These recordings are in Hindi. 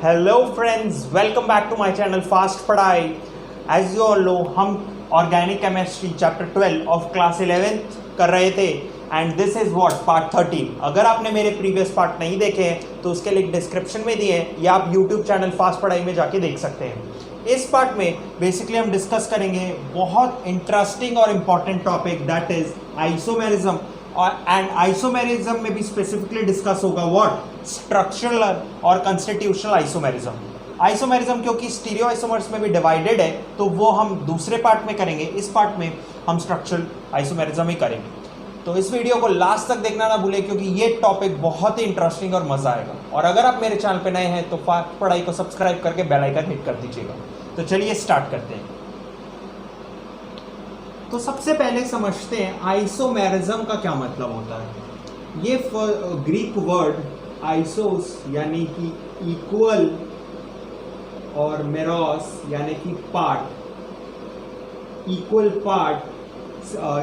Hello friends, welcome back to my channel fast पढ़ाई। एज यू ऑल नो, हम organic chemistry chapter 12 of class 11th कर रहे थे and this is what part 13। अगर आपने मेरे प्रीवियस पार्ट नहीं देखे हैं तो उसके लिंक डिस्क्रिप्शन में दिए हैं या आप यूट्यूब चैनल फास्ट पढ़ाई में जाके देख सकते हैं। इस पार्ट में बेसिकली हम डिस्कस करेंगे बहुत इंटरेस्टिंग और important topic that is isomerism. And isomerism में भी स्पेसिफिकली डिस्कस होगा व्हाट स्ट्रक्चरल और कंस्टिट्यूशनल आइसोमेरिज्म। आइसोमेरिज्म क्योंकि स्टीरियो आइसोमर्स में भी डिवाइडेड है तो वो हम दूसरे पार्ट में करेंगे। इस पार्ट में हम स्ट्रक्चरल आइसोमेरिज्म ही करेंगे। तो इस वीडियो को लास्ट तक देखना ना भूलें क्योंकि ये टॉपिक बहुत ही इंटरेस्टिंग और मजा आएगा। और अगर आप मेरे चैनल पे नए हैं तो फास्ट पढ़ाई को सब्सक्राइब करके बेल आइकन हिट कर दीजिएगा। तो चलिए स्टार्ट करते हैं। तो सबसे पहले समझते हैं आइसोमेरिज्म का क्या मतलब होता है। ये ग्रीक वर्ड आइसोस यानी कि इक्वल और मेरोस यानी कि पार्ट, इक्वल पार्ट,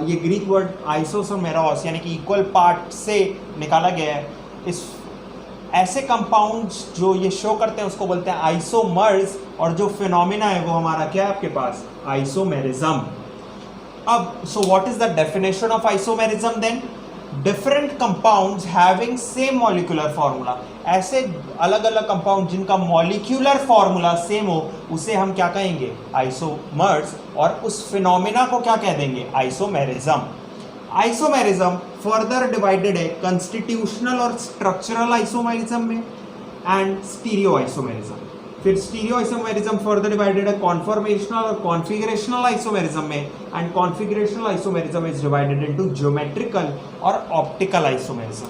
ये ग्रीक वर्ड आइसोस और मेरोस यानी कि इक्वल पार्ट से निकाला गया है। इस ऐसे कंपाउंड्स जो ये शो करते हैं उसको बोलते हैं आइसोमर्स, और जो फिनोमिना है वो हमारा क्या है आपके पास, आइसोमेरिज्म। अब so what is the definition of isomerism then? Different compounds having same molecular formula। ऐसे अलग अलग कंपाउंड जिनका मॉलिक्यूलर फॉर्मूला सेम हो उसे हम क्या कहेंगे, आइसोमर्स, और उस फिनोमिना को क्या कह देंगे, आइसोमेरिज्म। आइसोमेरिज्म फर्दर डिवाइडेड है कॉन्स्टिट्यूशनल और स्ट्रक्चरल आइसोमेरिज्म में एंड स्टीरियो आइसोमेरिज्म। फिर स्टीरियो आइसोमेरिज्म फर्दर डिवाइडेड है कॉन्फॉर्मेशनल और कॉन्फिगरेशनल आइसोमेरिज्म में and configurational isomerism is divided into geometrical और ऑप्टिकल आइसोमेरिज्म।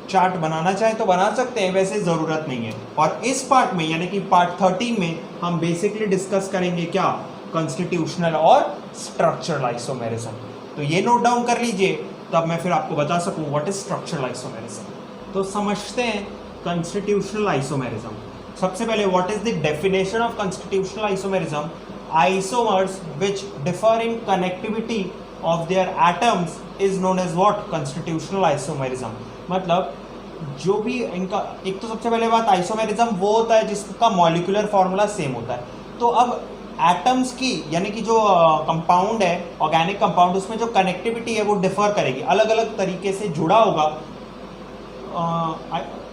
चार्ट बनाना चाहे तो बना सकते हैं, वैसे ज़रूरत नहीं है। और इस पार्ट में यानी कि पार्ट 13 में हम बेसिकली डिस्कस करेंगे क्या, कॉन्स्टिट्यूशनल और स्ट्रक्चरल आइसोमेरिज्म। तो ये नोट डाउन कर लीजिए तब मैं फिर आपको बता सकूं व्हाट इज स्ट्रक्चरल आइसोमेरिज्म। तो समझते हैं कॉन्स्टिट्यूशनल आइसोमेरिज्म। सबसे पहले what is the definition of constitutional isomerism? Isomers which differ in connectivity of their atoms is known as what, constitutional isomerism. मतलब जो भी इनका, एक तो सबसे पहले बात आइसोमेरिज्म वो होता है जिसका मॉलिक्यूलर फॉर्मूला सेम होता है। तो अब एटम्स की यानी कि जो कंपाउंड है ऑर्गेनिक कंपाउंड, उसमें जो कनेक्टिविटी है वो डिफर करेगी, अलग अलग तरीके से जुड़ा होगा।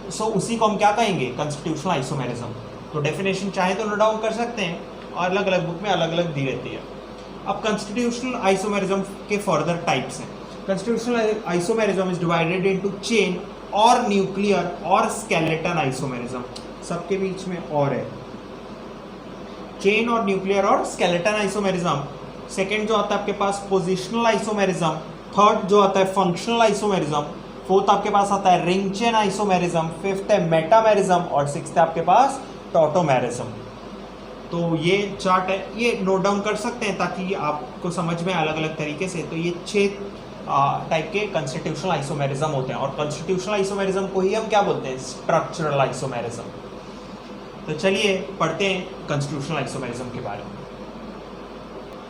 सो उसी को हम क्या कहेंगे, कॉन्स्टिट्यूशनल आइसोमेरिज्म। तो डेफिनेशन चाहे तो नोट डाउन कर सकते हैं और अलग अलग बुक में अलग अलग दी रहती है। अब कॉन्स्टिट्यूशनल आइसोमेरिज्म के फर्दर टाइप्स हैं। Constitutional isomerism is divided into chain और न्यूक्लियर और स्केलेटन आइसोमेरिज्म। सबके बीच में और है, चेन और न्यूक्लियर और स्केलेटन आइसोमेरिज्म। सेकेंड जो आता है आपके पास पोजिशनल आइसोमेरिज्म। थर्ड जो आता है फंक्शनल आइसोमेरिज्म। फोर्थ आपके पास आता है रिंग चेन आइसोमेरिज्म। फिफ्थ है मेटामेरिज्म और सिक्स्थ है आपके पास टॉटोमेरिज्म। तो ये चार्ट है, ये नोट डाउन कर सकते हैं ताकि आपको समझ में अलग अलग तरीके से। तो ये 6 टाइप के कॉन्स्टिट्यूशनल आइसोमेरिज्म होते हैं और कॉन्स्टिट्यूशनल आइसोमेरिज्म को ही हम क्या बोलते हैं, स्ट्रक्चरल आइसोमेरिज्म। तो चलिए पढ़ते हैं कॉन्स्टिट्यूशनल आइसोमेरिज्म के बारे में।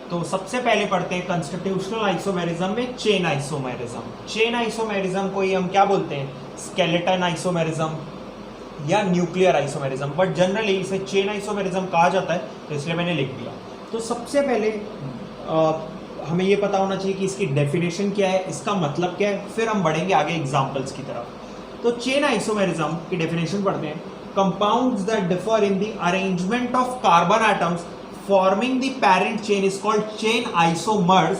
तो सबसे पहले पढ़ते हैं कॉन्स्टिट्यूशनल आइसोमेरिज्म में चेन आइसोमेरिज्म। चेन आइसोमेरिज्म को ही हम क्या बोलते हैं, स्केलेटन आइसोमेरिज्म या न्यूक्लियर आइसोमेरिज्म, बट जनरली इसे चेन आइसोमेरिज्म कहा जाता है तो इसलिए मैंने लिख दिया। तो सबसे पहले हमें ये पता होना चाहिए कि इसकी डेफिनेशन क्या है, इसका मतलब क्या है, फिर हम बढ़ेंगे आगे एग्जाम्पल्स की तरफ। तो चेन आइसोमेरिज्म की डेफिनेशन पढ़ते हैं। Compounds that differ in the arrangement of carbon atoms forming the parent chain is called chain isomers.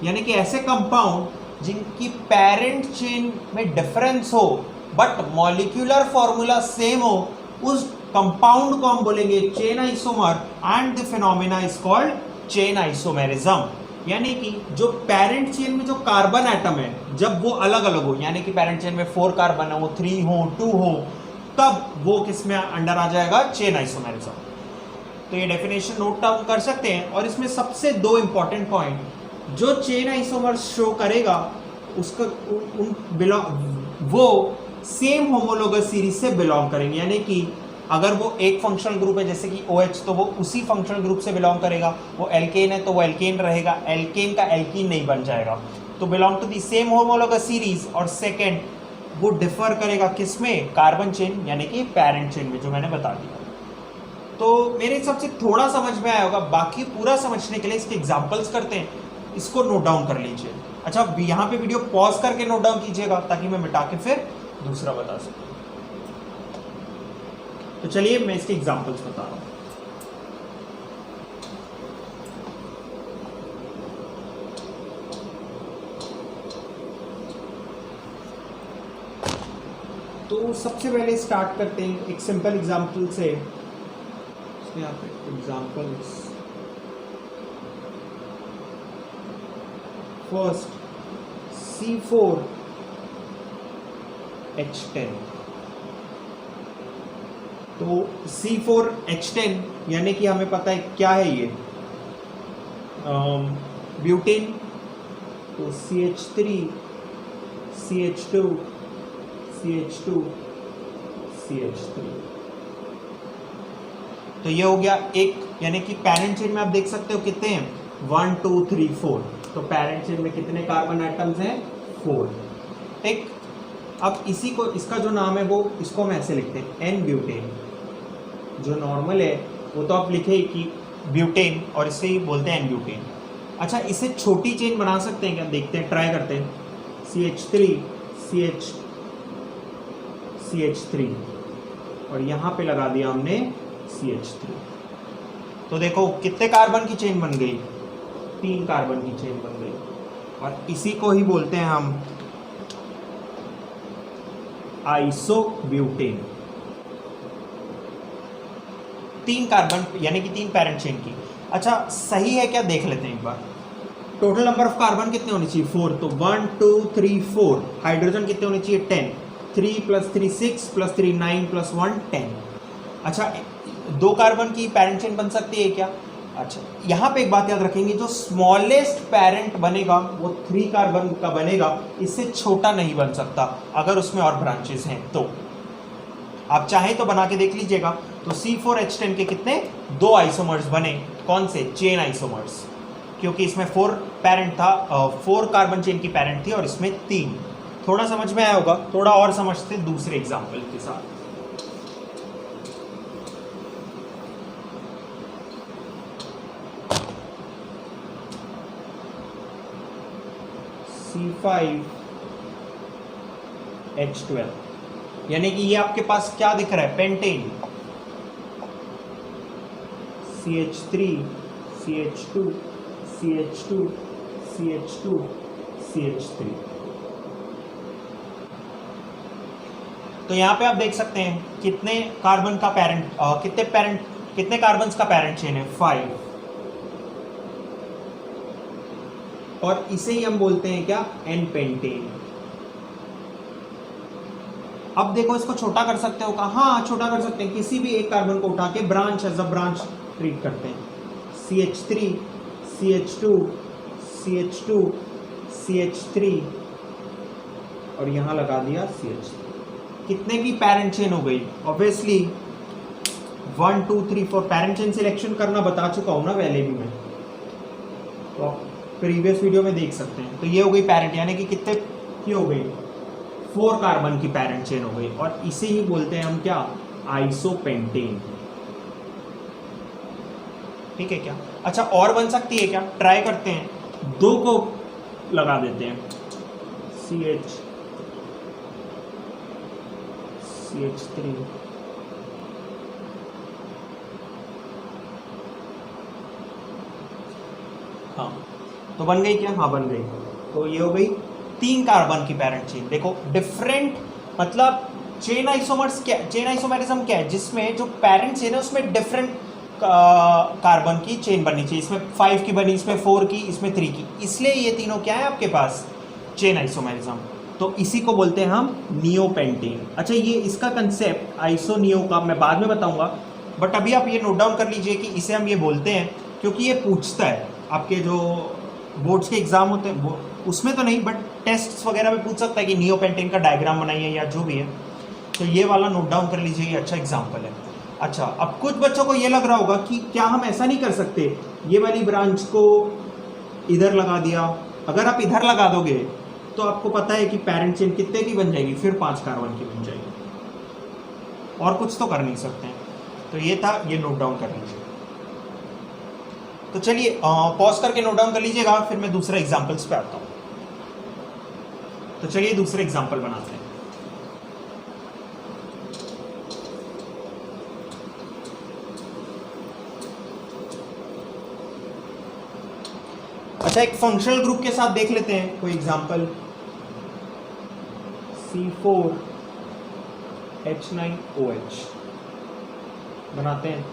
यानी कि ऐसे कंपाउंड जिनकी पेरेंट चेन में डिफरेंस हो बट मॉलिक्यूलर फॉर्मूला सेम हो, उस कंपाउंड को हम बोलेंगे chain isomer and the phenomena is called chain isomerism. यानी कि जो पेरेंट चेन में जो कार्बन एटम है जब वो अलग अलग हो, यानी कि पेरेंट चेन में 4 कार्बन हो, 3 हो, 2 हो, तब वो किस में अंडर आ जाएगा, चेन आइसोमेरिज्म। तो ये डेफिनेशन नोट डाउन कर सकते हैं। और इसमें सबसे 2 इंपॉर्टेंट पॉइंट, जो चेन आइसोमर शो करेगा उसका वो सेम होमोलोगस सीरीज से बिलोंग करेंगे। यानी कि अगर वो एक फंक्शनल ग्रुप है जैसे कि OH, तो वो उसी फंक्शनल ग्रुप से बिलोंग करेगा। वो एल्केन है तो वो एल्केन रहेगा, एल्केन का एल्कीन नहीं बन जाएगा। तो belong to the same homologous series. और सेकेंड वो डिफर करेगा किसमें, कार्बन चेन यानी कि पेरेंट चेन में, जो मैंने बता दिया। तो मेरे हिसाब से थोड़ा समझ में आया होगा, बाकी पूरा समझने के लिए इसके एग्जाम्पल्स करते हैं, इसको नोट डाउन कर लीजिए। अच्छा, यहाँ पे वीडियो पॉज करके नोट डाउन कीजिएगा ताकि मैं मिटा के फिर दूसरा बता सकूं। तो चलिए मैं इसके एग्जाम्पल्स बता रहा हूं। तो सबसे पहले स्टार्ट करते हैं एक सिंपल एग्जाम्पल से। यहाँ पे एग्जाम्पल्स, फर्स्ट C4H10। तो C4H10 यानी कि हमें पता है क्या है ये, ब्यूटेन। तो CH3 CH2 CH2 CH3। तो ये हो गया एक, यानी कि पैरेंट चेन में आप देख सकते हो कितने हैं, 1 2 3 4। तो पैरेंट चेन में कितने कार्बन एटम्स हैं, 4। ठीक, अब इसी को, इसका जो नाम है वो, इसको हम ऐसे लिखते हैं एन ब्यूटेन। जो नॉर्मल है वो तो आप लिखे कि ब्यूटेन, और इससे ही बोलते हैं एन ब्यूटेन। अच्छा, इसे छोटी चेन बना सकते हैं क्या, देखते हैं, ट्राई करते हैं। CH3 CH3 और यहाँ पे लगा दिया हमने CH3। तो देखो कितने कार्बन की चेन बन गई, 3 कार्बन की चेन बन गई। और इसी को ही बोलते हैं हम आइसोब्यूटेन। 3 कार्बन यानी कि 3 पैरेंट चेन की। अच्छा, सही है क्या, देख लेते हैं एक बार। टोटल नंबर ऑफ कार्बन कितने होने चाहिए, 4। तो 1 2 3 4। हाइड्रोजन कितने होने चाहिए, 10। 3 + 3 6 + 3 9 + 1 10। अच्छा, 2 कार्बन की पैरेंट चेन बन सकती है क्या। अच्छा, यहाँ पे एक बात याद रखेंगे, जो स्मॉलेस्ट पैरेंट बनेगा वो 3 कार्बन का बनेगा, इससे छोटा नहीं बन सकता अगर उसमें और ब्रांचेस हैं तो। आप चाहें तो बना के देख लीजिएगा। तो C4H10 के कितने, 2 आइसोमर्स बने, कौन से, चेन आइसोमर्स, क्योंकि इसमें 4 पैरेंट था, 4 कार्बन चेन की पैरेंट थी और इसमें 3। थोड़ा समझ में आया होगा, थोड़ा और समझते दूसरे एग्जाम्पल के साथ। C5H12 यानी कि ये आपके पास क्या दिख रहा है, pentane. CH3 CH2 CH2 CH2 CH3। तो यहाँ पे आप देख सकते हैं कितने कार्बन का पैरेंट, कितने कार्बन का पैरेंट चेन है, 5। और इसे ही हम बोलते हैं क्या, एन पेंटेन। अब देखो, इसको छोटा कर सकते हो क्या, हाँ छोटा कर सकते हैं। किसी भी एक कार्बन को उठा के branch as a branch treat करते हैं। CH3 CH2 CH2 CH3 और यहाँ लगा दिया CH3। कितने की पैरेंट चेन हो गई, ऑब्वियसली 1 2 3 4। पैरेंट चेन सिलेक्शन करना बता चुका हूँ ना पहले भी मैं, तो आप प्रीवियस वीडियो में देख सकते हैं। तो ये हो गई पैरेंट, यानी कि कितने की हो गई, 4 कार्बन की पैरेंट चेन हो गई, और इसे ही बोलते हैं हम क्या, आइसोपेंटेन। ठीक है क्या। अच्छा, और बन सकती है क्या, ट्राई करते हैं, 2 को लगा देते हैं, CH3 हाँ, तो बन गई क्या, हाँ बन गई। तो ये हो गई 3 कार्बन की पैरेंट चेन। देखो डिफरेंट, मतलब चेन आइसोमर्स क्या, चेन आइसोमेरिज्म क्या है, जिसमें जो पैरेंट चेन है उसमें डिफरेंट कार्बन की चेन बननी चाहिए। इसमें 5 की बनी, इसमें 4 की, इसमें 3 की, इसलिए ये तीनों क्या है आपके पास, चेन आइसोमेरिज्म। तो इसी को बोलते हैं हम नियोपेंटेन। अच्छा, ये इसका कंसेप्ट आइसो नियो का मैं बाद में बताऊंगा, बट अभी आप ये नोट डाउन कर लीजिए कि इसे हम ये बोलते हैं, क्योंकि ये पूछता है आपके जो बोर्ड्स के एग्जाम होते हैं उसमें तो नहीं, बट टेस्ट वगैरह में पूछ सकता है कि नियोपेंटेन का डायग्राम बनाइए या जो भी है। तो ये वाला नोट डाउन कर लीजिए, ये अच्छा एग्जाम्पल है। अच्छा, अब कुछ बच्चों को ये लग रहा होगा कि क्या हम ऐसा नहीं कर सकते, ये वाली ब्रांच को इधर लगा दिया, अगर आप इधर लगा दोगे तो आपको पता है कि पैरेंट चेन कितने की बन जाएगी, फिर 5 कार्बन की बन जाएगी, और कुछ तो कर नहीं सकते हैं। तो ये था, ये नोट डाउन कर लीजिए। तो चलिए पॉज करके नोट डाउन कर लीजिएगा, फिर मैं दूसरा एग्जाम्पल्स पे आता हूँ। तो चलिए दूसरे एग्जाम्पल बनाते हैं। अच्छा, एक फंक्शनल ग्रुप के साथ देख लेते हैं कोई एग्जाम्पल। C4H9OH बनाते हैं,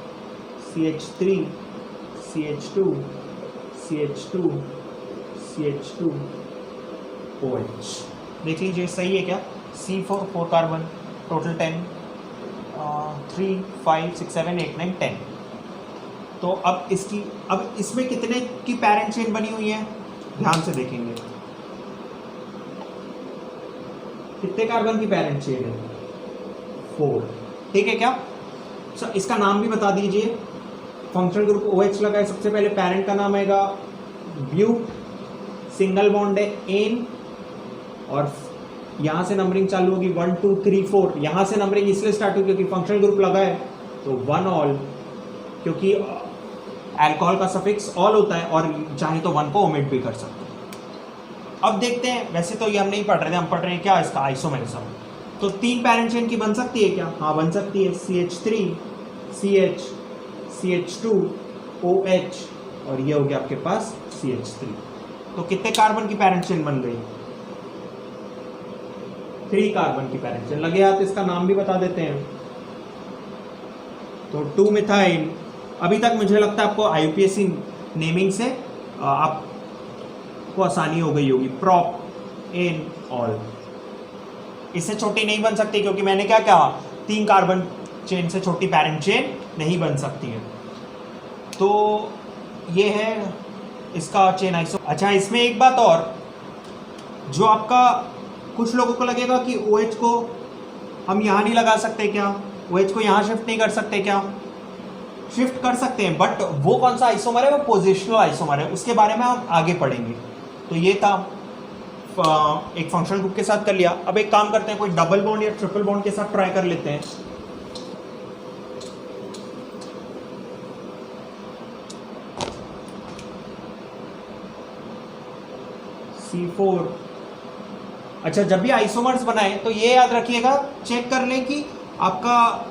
CH3 CH2 CH2 CH2OH। देख लीजिए सही है क्या? C4 4 carbon, total 10, 3 5 6 7 8 9 10। तो अब इसमें कितने की पैरेंट चेन बनी हुई है, ध्यान से देखेंगे। कितने कार्बन की पैरेंट चेन है? 4। ठीक है क्या? इसका नाम भी बता दीजिए। फंक्शनल ग्रुप OH लगा है, सबसे पहले पैरेंट का नाम आएगा ब्यूट, सिंगल बॉन्ड है एन, और यहां से नंबरिंग चालू होगी 1 2 3 4। यहां से नंबरिंग इसलिए स्टार्ट होगी क्योंकि फंक्शनल ग्रुप लगा है, तो 1 ऑल, क्योंकि अल्कोहल का सफिक्स ऑल होता है, और चाहे तो 1 को ओमिट भी कर सकते हैं। अब देखते हैं, वैसे तो ये हम नहीं पढ़ रहे थे, हम पढ़ रहे हैं क्या, इसका आइसोमेरिज्म। तो 3 पैरेंट चेन की बन सकती है क्या? हाँ बन सकती है। CH3 CH CH2OH, और ये हो गया आपके पास CH3। तो कितने कार्बन की पैरेंट चेन बन गई? 3 कार्बन की पैरेंट चेन। लगे हाथ इसका नाम भी बता देते हैं। तो 2 मिथाइल। अभी तक मुझे लगता है आपको IUPAC नेमिंग से आपको आसानी हो गई होगी। प्रोप एन ऑल, इससे छोटी नहीं बन सकती, क्योंकि मैंने क्या कहा, 3 कार्बन चेन से छोटी पैरेंट चेन नहीं बन सकती है। तो ये है इसका चेन आइसो। अच्छा, इसमें एक बात और, जो आपका कुछ लोगों को लगेगा कि OH को हम यहाँ नहीं लगा सकते क्या, OH को यहाँ शिफ्ट नहीं कर सकते क्या? शिफ्ट कर सकते हैं, बट वो कौन सा आइसोमर है? वो पोजिशनल आइसोमर है, उसके बारे में हम आगे पढ़ेंगे। तो ये था, एक फंक्शनल ग्रुप के साथ कर लिया। अब एक काम करते हैं, कोई डबल बॉन्ड या ट्रिपल बॉन्ड के साथ ट्राई कर लेते हैं। C4। अच्छा, जब भी आइसोमर्स बनाए तो ये याद रखिएगा, चेक कर लें कि आपका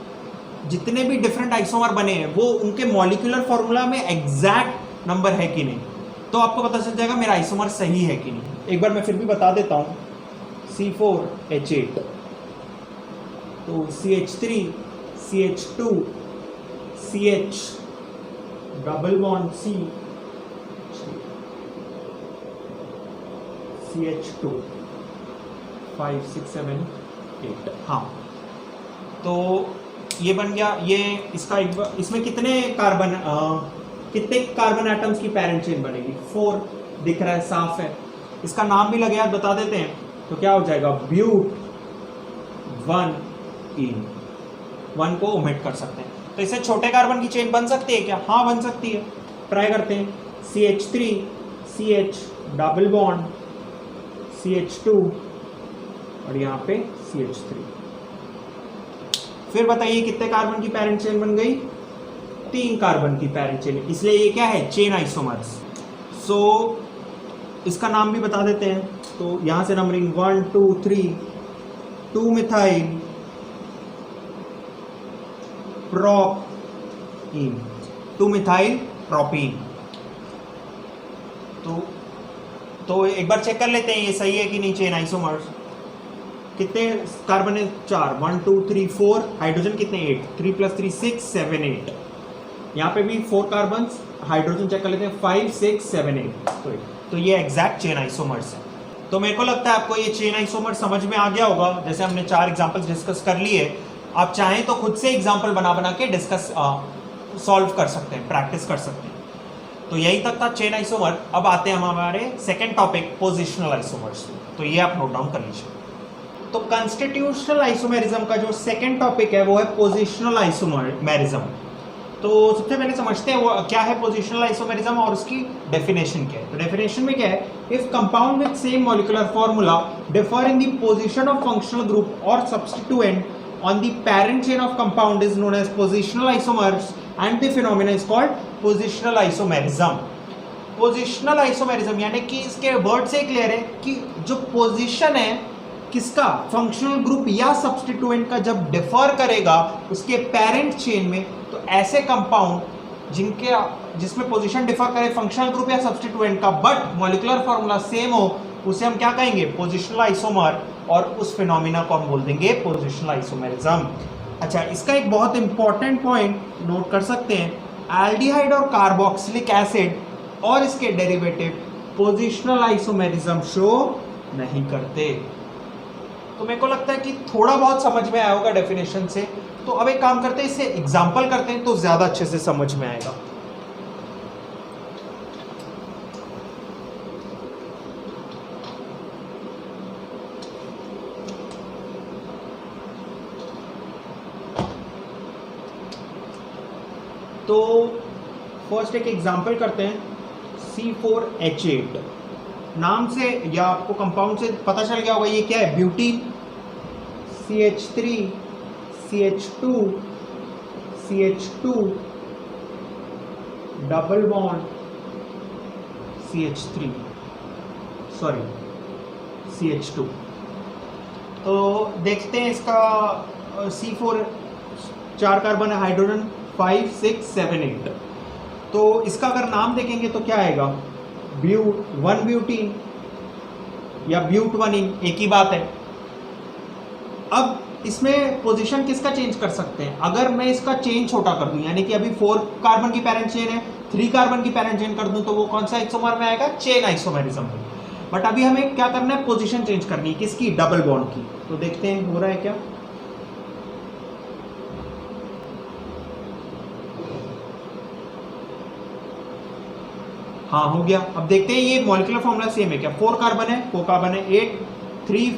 जितने भी डिफरेंट आइसोमर बने हैं वो उनके मॉलिक्यूलर फॉर्मूला में एग्जैक्ट नंबर है कि नहीं, तो आपको पता चल जाएगा मेरा आइसोमर सही है कि नहीं। एक बार मैं फिर भी बता देता हूँ। C4H8, तो CH3 CH2 CH, double bond C, CH2 5 6 7 8। हाँ, तो ये बन गया। ये इसका इसमें कितने कार्बन एटम्स की पैरेंट चेन बनेगी? 4 दिख रहा है, साफ है। इसका नाम भी लगे, बता देते हैं। तो क्या हो जाएगा? ब्यूट 1 इन, 1 को ओमिट कर सकते हैं। तो इससे छोटे कार्बन की चेन बन सकती है क्या? हाँ बन सकती है, ट्राई करते हैं। CH3 CH, double bond CH2, और यहाँ पे CH3। फिर बताइए कितने कार्बन की पैरेंट चेन बन गई? 3 कार्बन की पैरेंट चेन, इसलिए ये क्या है? Chain isomers. सो इसका नाम भी बता देते हैं। तो यहाँ से numbering 1 2 3, 2 methyl propene, 2 methyl propene. तो एक बार चेक कर लेते हैं ये सही है कि नहीं। चेन आइसोमर्स कितने कार्बन है? 4, 1 2 3 4। हाइड्रोजन कितने? 8, 3 + 3 6 7 8। यहाँ पे भी 4 कार्बन, हाइड्रोजन चेक कर लेते हैं 5 6 7 8। तो ये एग्जैक्ट चेन आइसोमर्स है। तो मेरे को लगता है आपको ये चेन आइसोमर समझ में आ गया होगा। जैसे हमने 4 एग्जाम्पल्स डिस्कस कर लिए, आप चाहें तो खुद से एग्जाम्पल बना के डिस्कस सॉल्व कर सकते हैं, प्रैक्टिस कर सकते हैं। तो यही तक था चेन आइसोमर। अब आते हैं हम हमारे सेकेंड टॉपिक, पोजिशनल आइसोमर्स। तो ये आप नोट डाउन कर लीजिए। तो कंस्टिट्यूशनल आइसोमेरिज्म का जो सेकेंड टॉपिक है वो है पोजिशनल आइसोमेरिज्म। तो सबसे पहले समझते हैं वो क्या है पोजिशनल आइसोमेरिज्म और उसकी डेफिनेशन क्या है। तो डेफिनेशन में क्या है? If compound with same molecular formula differ in the position of functional group और substituent on the parent chain of compound is known as positional isomers and the phenomena is called positional isomerism. Positional isomerism यानी कि इसके वर्ड से क्लियर है कि जो पोजीशन है किसका, फंक्शनल ग्रुप या सब्स्टिट्यूएंट का जब डिफर करेगा उसके पेरेंट चेन में, तो ऐसे कंपाउंड जिसमें पोजीशन डिफर करे फंक्शनल ग्रुप या सब्स्टिट्यूएंट का बट मॉलिक्यूलर फार्मूला सेम हो, उसे हम क्या कहेंगे, पोजिशनल आइसोमर, और उस फिनोमिना को हम बोल देंगे पोजिशनल आइसोमेरिज्म. अच्छा, इसका एक बहुत इंपॉर्टेंट पॉइंट नोट कर सकते हैं, एल्डिहाइड और कार्बोक्सिलिक एसिड और इसके डेरिवेटिव पोजिशनल आइसोमेरिज्म शो नहीं करते. तो मेरे को लगता है कि थोड़ा बहुत समझ में आया होगा डेफिनेशन से. तो अब एक काम करते हैं, इसे एग्जांपल करते हैं तो ज्यादा अच्छे से समझ में आएगा. तो फर्स्ट एक एग्जांपल करते हैं, C4H8 नाम से या आपको कंपाउंड से पता चल गया होगा ये क्या है, butene. CH3 CH2 CH2 double bond CH3 sorry CH2. तो देखते हैं इसका C4 4 कार्बन है, हाइड्रोजन 5 6 7 8. तो इसका अगर नाम देखेंगे तो क्या आएगा, वन ब्यूटीन या ब्यूट वन इन, एक ही बात है. अब इसमें पोजीशन किसका चेंज कर सकते हैं, अगर मैं इसका चेन छोटा कर दूं, यानी कि अभी 4 कार्बन की पैरेंट चेन है, 3 कार्बन की पैरेंट चेन कर दूं, तो वो कौन सा आइसोमर में आएगा, चेन आइसोमेरिज्म में. बट अभी हमें क्या करना है, पोजीशन चेंज करनी है, किसकी, डबल बॉन्ड की. तो देखते हैं हो रहा है क्या. हाँ हो गया. अब देखते हैं ये मॉलिक्यूलर फॉर्मूला सेम है क्या, 4 कार्बन है, 4 कार्बन है, 8 3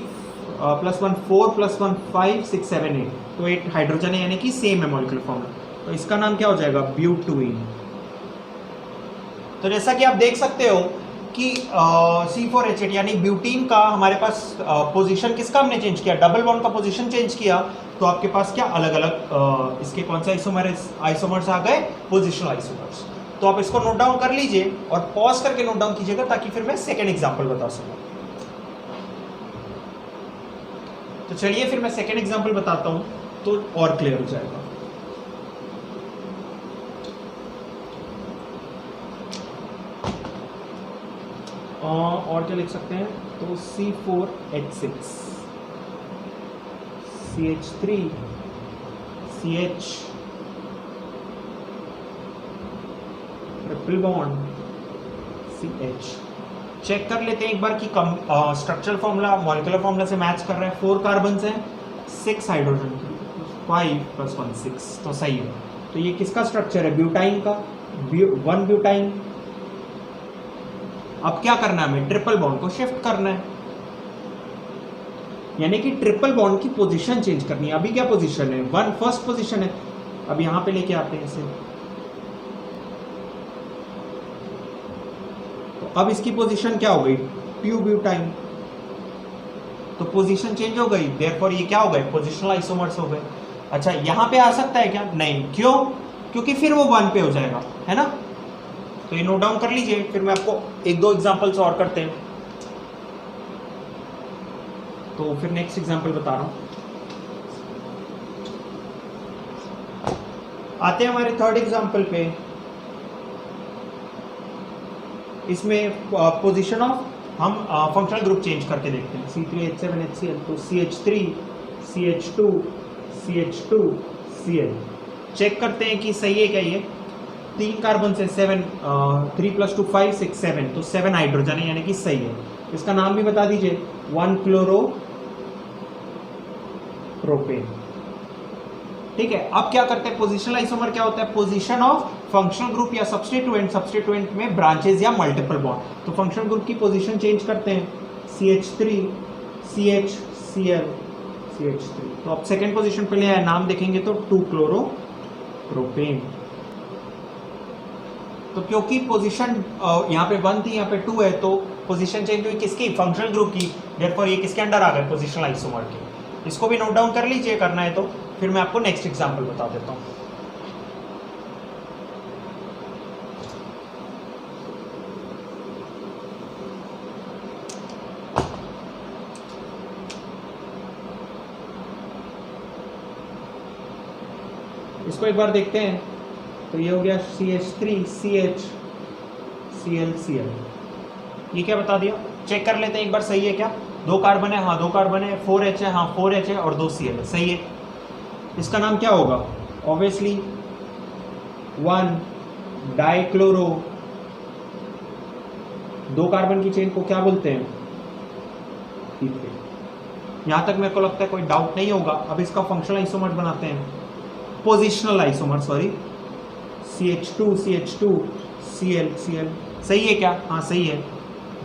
+ 1 4 + 1 5 6 7 8, तो 8 हाइड्रोजन है, यानी कि सेम है मॉलिक्यूलर फॉर्मूला. तो इसका नाम क्या हो जाएगा, ब्यूटुइन. तो जैसा कि आप देख सकते हो कि C4H8 यानी ब्यूटीन का हमारे पास पोजीशन किसका हमने चेंज किया, डबल बॉन्ड का पोजीशन चेंज किया, तो आपके पास क्या अलग अलग इसके कौन से आइसोमर्स आ गए, पोजिशनल आइसोमर्स. तो आप इसको नोट डाउन कर लीजिए और पॉज करके नोट डाउन कीजिएगा ताकि फिर मैं सेकेंड एग्जाम्पल बता सकूं. तो चलिए फिर मैं सेकेंड एग्जाम्पल बताता हूं तो और क्लियर हो जाएगा. और क्या लिख सकते हैं, तो C4H6 CH3 CH triple bond CH. Check कर लेते हैं एक बार कि स्ट्रक्चरल फॉर्मूला मॉलिक्यूलर फॉर्मूला से मैच कर रहा है. 4 कार्बन है, 6 हाइड्रोजन, 5 + 1 6, तो सही है. तो ये किसका स्ट्रक्चर है, ब्यूटाइन का, 1 ब्यूटाइन. अब क्या करना है, हमें ट्रिपल बॉन्ड को शिफ्ट करना है, यानी कि ट्रिपल बॉन्ड की पोजीशन चेंज करनी है. अभी क्या पोजीशन है, 1 फर्स्ट पोजीशन है. अब यहां पे लेके आते हैं इसे, अब इसकी पोजीशन क्या हो गई, 2 ब्यूटाइन. तो पोजीशन चेंज हो गई, देयरफॉर ये क्या हो गए, पोजिशनल आइसोमर्स हो गए. अच्छा, यहां पे आ सकता है क्या, नहीं. क्यों, क्योंकि फिर वो 1 पे हो जाएगा, है ना. तो ये नोट डाउन कर लीजिए, फिर मैं आपको 1-2 एग्जांपल्स और करते हैं. तो फिर नेक्स्ट एग्जांपल बता रहा हूं. आते हैं हमारे थर्ड एग्जांपल पे. इसमें पोजीशन ऑफ हम फंक्शनल ग्रुप चेंज करके देखते हैं. C3H7HCl, तो CH3 CH2 CH2 Cl. Check करते हैं कि सही है क्या. ये 3 कार्बन से 7 3 + 2 5 6 7, तो 7 हाइड्रोजन है, यानी कि सही है. इसका नाम भी बता दीजिए, 1 क्लोरो प्रोपेन. ठीक है. अब क्या करते हैं, पोजिशनल आइसोमर क्या होता है, पोजीशन ऑफ फंक्शनल ग्रुप या सब्स्टिट्यूएंट में ब्रांचेस या मल्टीपल बॉन्ड. तो फंक्शनल ग्रुप की पोजीशन चेंज करते हैं, CH3 CH Cl CH3. तो अब सेकेंड पोजीशन पे ले आए, नाम देखेंगे तो 2 क्लोरो प्रोपेन. तो क्योंकि पोजीशन यहाँ पे 1 थी, यहाँ पे 2 है, तो पोजीशन चेंज हुई किसकी, फंक्शनल ग्रुप की. देयरफॉर ये किसके अंडर आ गए, पोजिशनल आइसोमर के. इसको भी नोट डाउन कर लीजिए करना है तो, फिर मैं आपको नेक्स्ट एग्जाम्पल बता देता हूँ। इसको एक बार देखते हैं। तो ये हो गया CH3 CH Cl Cl, ये क्या बता दिया, चेक कर लेते हैं एक बार, सही है क्या? 2 कार्बन है, हाँ 2 कार्बन है, 4H है, हाँ 4H है, और 2 Cl है, सही है। इसका नाम क्या होगा? ऑब्वियसली 1 डाइक्लोरो, 2 कार्बन की चेन को क्या बोलते हैं? यहां तक मेरे को लगता है कोई डाउट नहीं होगा। अब इसका फंक्शनल आइसोमर बनाते हैं, positional isomer, sorry, CH2 CH2 Cl Cl, सही है क्या? हाँ सही है।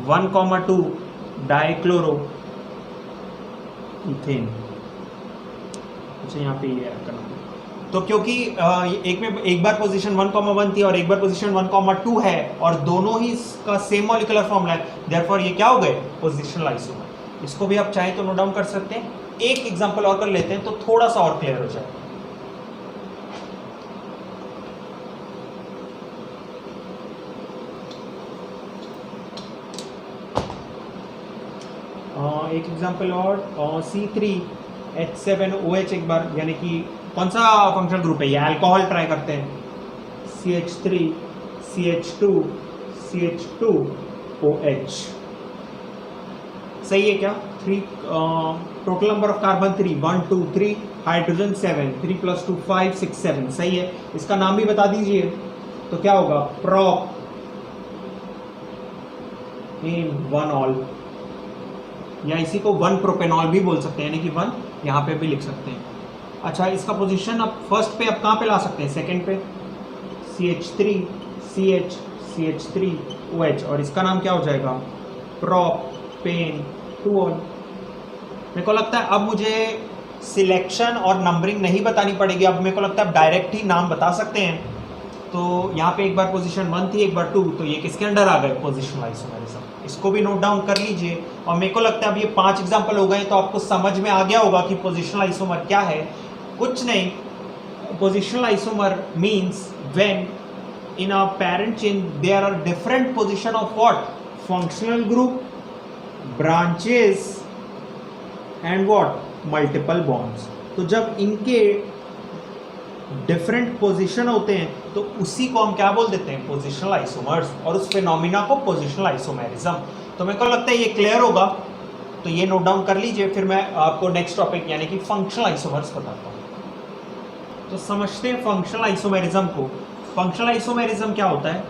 1,2 डाइक्लोरो इथेन, अच्छा यहाँ पे ये ऐड करना। तो क्योंकि एक बार पोजीशन 1,1 थी और एक बार पोजीशन 1,2 है और दोनों ही का सेम मॉलिक्यूलर फॉर्मूला है, देयरफॉर ये क्या हो गए? Positional isomer. इसको भी आप चाहें तो नोट डाउन कर सकते हैं। एक एग्जांपल और कर लेते हैं तो थोड़ा सा और क्लियर हो जाए। एक एग्जांपल और, C3H7OH एक बार, यानी कि कौन सा फंक्शनल ग्रुप है ये? अल्कोहल ट्राई करते हैं। CH3 CH2 CH2OH, सही है क्या? 3 total number of carbon 3, 1 2 3, hydrogen 7, 3 + 2 5 6 7, सही है। इसका नाम भी बता दीजिए तो क्या होगा? प्रोप इन 1 ऑल, या इसी को 1 प्रोपेनॉल भी बोल सकते हैं, यानी कि 1 यहाँ पे भी लिख सकते हैं। अच्छा, इसका पोजीशन अब फर्स्ट पे अब कहाँ पे ला सकते हैं? सेकंड पे, CH3 CH CH3OH, और इसका नाम क्या हो जाएगा? Propane 2 all. मेरे को लगता है अब मुझे सिलेक्शन और नंबरिंग नहीं बतानी पड़ेगी, अब मेरे को लगता है अब डायरेक्ट ही नाम बता सकते हैं। तो यहाँ पे एक बार पोजीशन 1 थी, एक बार 2, तो ये किसके अंडर आ गए? Positional isomerism. इसको भी नोट डाउन कर लीजिए। और मेरे को लगता है अब ये 5 एग्जांपल हो गए तो आपको समझ में आ गया होगा कि पोजिशनल आइसोमर क्या है। कुछ नहीं, positional isomer means when in a parent chain there are different position of what? Functional group, branches and what? Multiple bonds. तो जब इनके डिफरेंट पोजीशन होते हैं तो उसी को हम क्या बोल देते हैं? पोजिशनल आइसोमर्स, और उस फिनोमिना को पोजिशनल आइसोमेरिज्म। तो मेरे को लगता है ये क्लियर होगा, तो ये नोट डाउन कर लीजिए, फिर मैं आपको नेक्स्ट टॉपिक यानी कि फंक्शनल आइसोमर्स बताता हूँ। तो समझते हैं फंक्शनल आइसोमेरिज्म को। फंक्शनल आइसोमेरिज्म क्या होता है?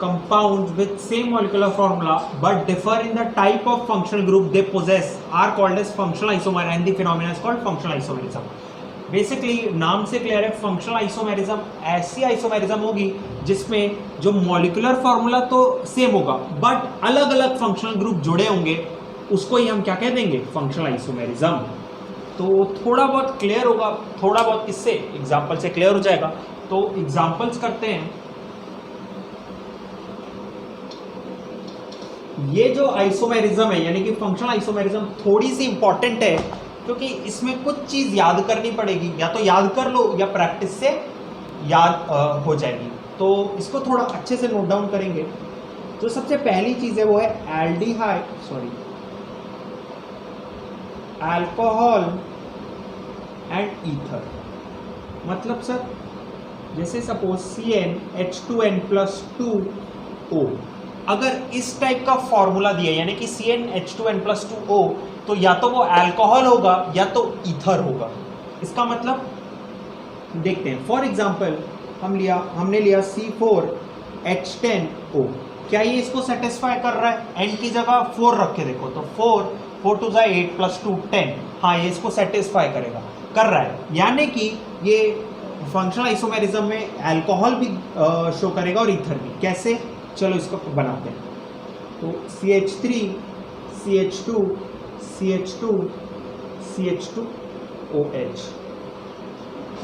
Compounds with same molecular formula but differ in the type of functional group they possess are called as functional isomer and the phenomena is called functional isomerism. Basically नाम से क्लियर है, फंक्शनल आइसोमेरिज्म ऐसी आइसोमेरिज्म होगी जिसमें जो मॉलिक्यूलर फॉर्मूला तो सेम होगा बट अलग अलग फंक्शनल ग्रुप जुड़े होंगे, उसको ही हम क्या कह देंगे? Functional isomerism. तो थोड़ा बहुत क्लियर होगा, थोड़ा बहुत किससे? एग्जाम्पल से क्लियर हो जाएगा। तो एग्जाम्पल्स करते हैं। ये जो आइसोमेरिज्म है यानी कि फंक्शनल आइसोमेरिज्म थोड़ी सी इंपॉर्टेंट है क्योंकि इसमें कुछ चीज याद करनी पड़ेगी, या तो याद कर लो या प्रैक्टिस से याद हो जाएगी। तो इसको थोड़ा अच्छे से नोट डाउन करेंगे। तो सबसे पहली चीज है वो है अल्कोहल एंड ईथर। मतलब सर जैसे सपोज CnH2n+2O, अगर इस टाइप का फॉर्मूला दिया यानी कि CnH2n+2O, तो या तो वो अल्कोहल होगा या तो ईथर होगा। इसका मतलब देखते हैं। फॉर एग्जांपल हमने लिया C4H10O, क्या ये इसको सेटिस्फाई कर रहा है? N की जगह 4 रख के देखो तो 4 to 8 + 2 10, हाँ ये इसको सेटिस्फाई करेगा, कर रहा है। यानी कि ये फंक्शनल आइसोमेरिज्म में अल्कोहल भी शो करेगा और ईथर भी। कैसे? चलो इसको बनाते हैं। तो CH3 CH2 CH2 CH2OH।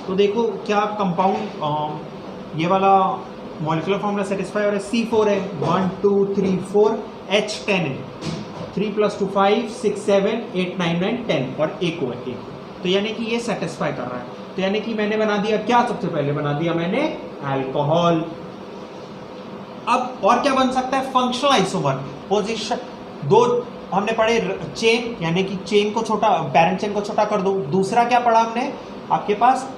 तो देखो क्या कंपाउंड ये वाला मॉलिक्यूलर फॉर्मूला सेटिस्फाई हो रहा है। C4 है, 1 2 3 4, H10 है, 3 + 2 5 6 7 8 9 9 10 और एक O है, एक O। तो यानी कि ये सेटिस्फाई कर रहा है। तो यानी कि मैंने बना दिया क्या, सबसे पहले बना दिया मैंने अल्कोहल। अब और क्या बन सकता है, फंक्शनल आइसोमर। पोजीशन दो हमने पढ़े, चेन यानी कि चेन को छोटा, पैरेंट चेन को छोटा कर दो। दूसरा क्या पढ़ा हमने, आपके पास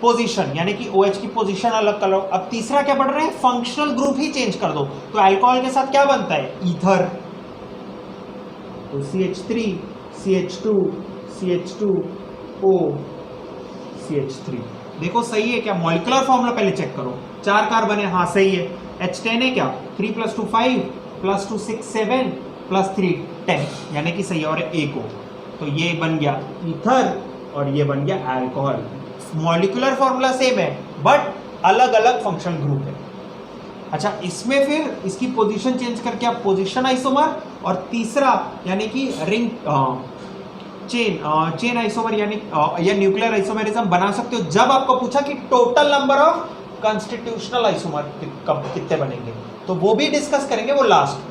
पोजीशन यानी कि OH की पोजीशन अलग कर लो। अब तीसरा क्या पढ़ रहे हैं, फंक्शनल ग्रुप ही चेंज कर दो। तो अल्कोहल के साथ क्या बनता है, ईथर। तो CH3 CH2 CH2O CH3। देखो सही है क्या, मॉलिक्यूलर फॉर्मूला पहले चेक करो। 4 कार्बन है, हाँ सही है। H10 है क्या, 3 + 2 5 + 2 6 7 + 3 10 यानी कि सही है, और एक O। तो ये बन गया ईथर और ये बन गया अल्कोहल। मॉलिक्यूलर फॉर्मूला सेम है बट अलग अलग फंक्शनल ग्रुप है। अच्छा, इसमें फिर इसकी पोजीशन चेंज करके आप पोजीशन आइसोमर, और तीसरा यानी कि रिंग चेन आइसोमर यानी या न्यूक्लियर आइसोमेरिज्म बना सकते हो। जब आपको पूछा कि total number of constitutional isomer कितने बनेंगे, तो वो भी डिस्कस करेंगे वो लास्ट में।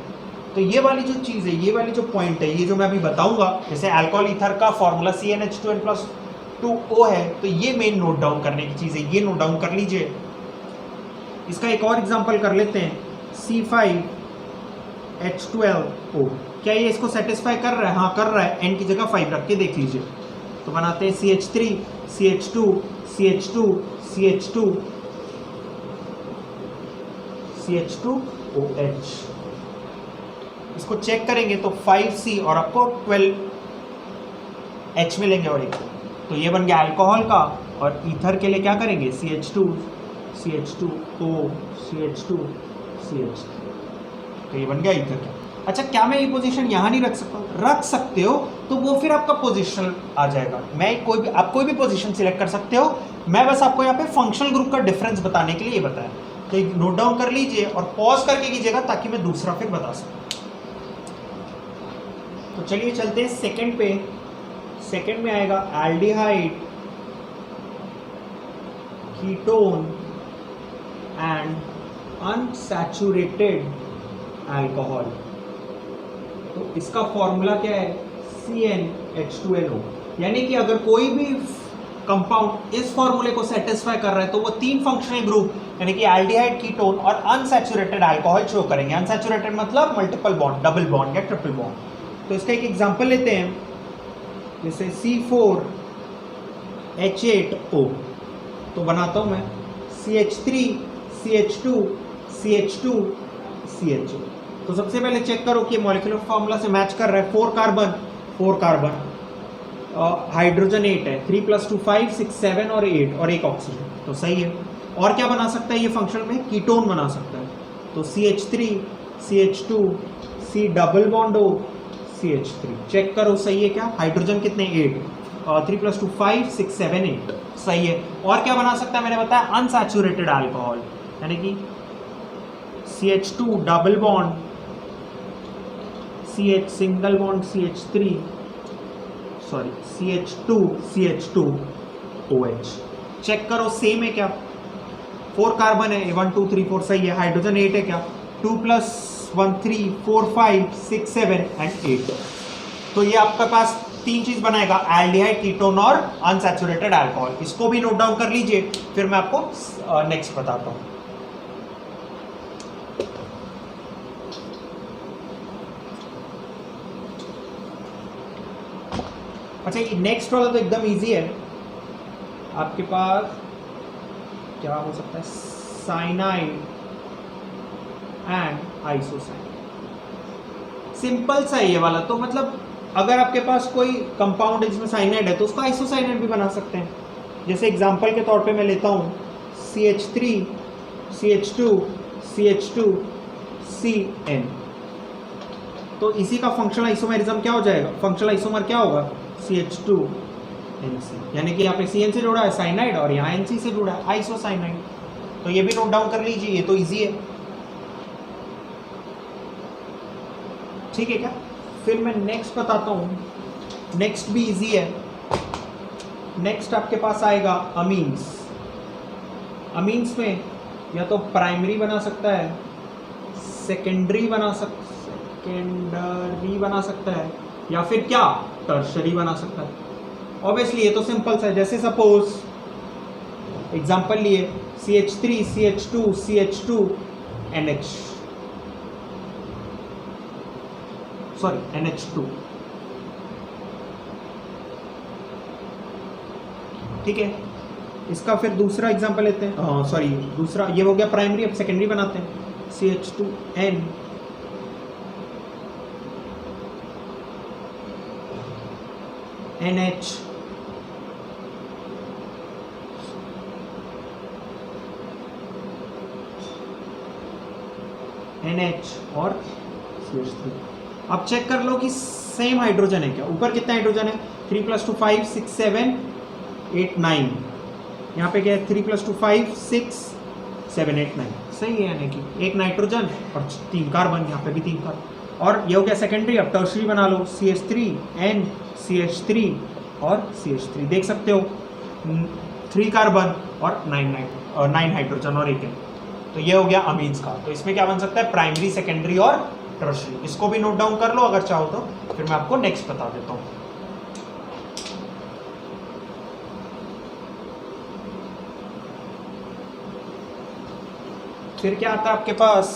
तो ये वाली जो चीज़ है, ये वाली जो पॉइंट है, ये जो मैं अभी बताऊंगा, जैसे अल्कोहल ईथर का फॉर्मूला CnH2n+2O है, तो ये मेन नोट डाउन करने की चीज़ है, ये नोट डाउन कर लीजिए। इसका एक और एग्जांपल कर लेते हैं, C5H12O। क्या ये इसको सेटिस्फाई कर रहा है, हाँ कर रहा है। n की जगह 5 रख के देख लीजिए। तो बनाते हैं CH3 CH2 CH2 CH2 CH2OH। इसको चेक करेंगे तो 5C और आपको 12H मिलेंगे और एक। तो ये बन गया अल्कोहल का। और ईथर के लिए क्या करेंगे, CH2 CH2O CH2 CH3। तो ये बन गया ईथर का। अच्छा, क्या मैं ये पोजीशन यहाँ नहीं रख सकता हूँ, रख सकते हो, तो वो फिर आपका पोजीशन आ जाएगा। आप कोई भी पोजीशन सिलेक्ट कर सकते हो। मैं बस आपको यहाँ पे फंक्शनल ग्रुप का डिफरेंस बताने के लिए ये बताया। तो नोट डाउन कर लीजिए और पॉज करके कीजिएगा ताकि मैं दूसरा फिर बता सकूँ। तो चलिए चलते हैं सेकंड पे। सेकंड में आएगा aldehyde, ketone and unsaturated alcohol. तो इसका फॉर्मूला क्या है, CnH2nO। यानी कि अगर कोई भी कंपाउंड इस फॉर्मूले को सेटिस्फाई कर रहा है तो वो 3 फंक्शनल ग्रुप यानी कि एल्डिहाइड, कीटोन और अनसैचुरेटेड अल्कोहल शो करेंगे। अनसैचुरेटेड मतलब मल्टीपल बॉन्ड, डबल बॉन्ड या ट्रिपल बॉन्ड। तो इसका एक एग्जांपल लेते हैं, जैसे C4H8O। तो बनाता हूं मैं CH3 CH2 CH2 CHO। तो सबसे पहले चेक करो कि मॉलिक्यूलर फॉर्मूला से मैच कर रहा है। 4 कार्बन हाइड्रोजन 8 है, 3 + 2 5 6 7 और 8 और एक ऑक्सीजन। तो सही है। और क्या बना सकता है ये फंक्शन में, कीटोन बना सकता है। तो CH3 CH2 C double bond O CH3। Check करो सही है क्या, हाइड्रोजन कितने 8, 3 + 2 5 6 7 8 सही है। और क्या बना सकता है, मैंने बताया अनसैचुरेटेड अल्कोहल यानी कि CH2 double bond CH single bond CH3 sorry CH2OH। Check करो सेम है क्या, 4 कार्बन है, 1 2 3 4 सही है। हाइड्रोजन 8 है क्या, 2 + 1 3 4 5 6 7 एंड 8। तो ये आपके पास 3 चीज बनाएगा, एल्डिहाइड, कीटोन और अनसैचुरेटेड अल्कोहल। इसको भी नोट डाउन कर लीजिए, फिर मैं आपको नेक्स्ट बताता हूँ। अच्छा, ये नेक्स्ट वाला तो एकदम इजी है। आपके पास क्या हो सकता है, साइनाइड एंड आइसोसाइनाइड। सिंपल सा है ये वाला। तो मतलब अगर आपके पास कोई कंपाउंड है जिसमें साइनाइड है तो उसका आइसोसाइनाइड भी बना सकते हैं। जैसे एग्जांपल के तौर पे मैं लेता हूँ CH3 CH2 CH2 CN। तो इसी का फंक्शनल आइसोमेरिज्म क्या हो जाएगा, फंक्शनल आइसोमर क्या होगा, CH2NC। यानी कि यहाँ पे CN से जुड़ा है साइनाइड और यहाँ NC से जुड़ा है आइसोसाइनाइड। तो ये भी नोट डाउन कर लीजिए, ये तो इजी है। ठीक है क्या, फिर मैं नेक्स्ट बताता हूँ। नेक्स्ट भी इजी है। नेक्स्ट आपके पास आएगा अमीन्स। अमीन्स में या तो प्राइमरी बना सकता है, सेकेंडरी बना सकता, सेकेंडरी बना सकता है या फिर क्या टर्शरी बना सकता है। ऑब्वियसली ये तो सिंपल सा है, जैसे सपोज एग्जांपल लिए CH3 CH2 CH2 NH sorry NH2, ठीक है। इसका फिर दूसरा एग्जांपल लेते हैं, सॉरी दूसरा ये हो गया प्राइमरी, अब सेकेंडरी बनाते हैं CH2N NH NH और CH3। अब चेक कर लो कि सेम हाइड्रोजन है क्या, ऊपर कितना हाइड्रोजन है 3 + 2 5 6 7 8 9, यहाँ पे क्या है 3 + 2 5 6 7 8 9, सही है, यानी कि एक नाइट्रोजन और 3 कार्बन, यहाँ पे भी 3 कार्बन। और ये हो गया सेकेंडरी। अब टर्शरी बना लो CH3N CH3 और CH3, देख सकते हो 3 कार्बन और 9 हाइड्रोजन और 1 है, तो ये हो गया अमीन्स का। तो इसमें क्या बन सकता है प्राइमरी सेकेंडरी और टर्शरी। इसको भी नोट डाउन कर लो अगर चाहो तो, फिर मैं आपको नेक्स्ट बता देता हूँ। फिर क्या आता है आपके पास,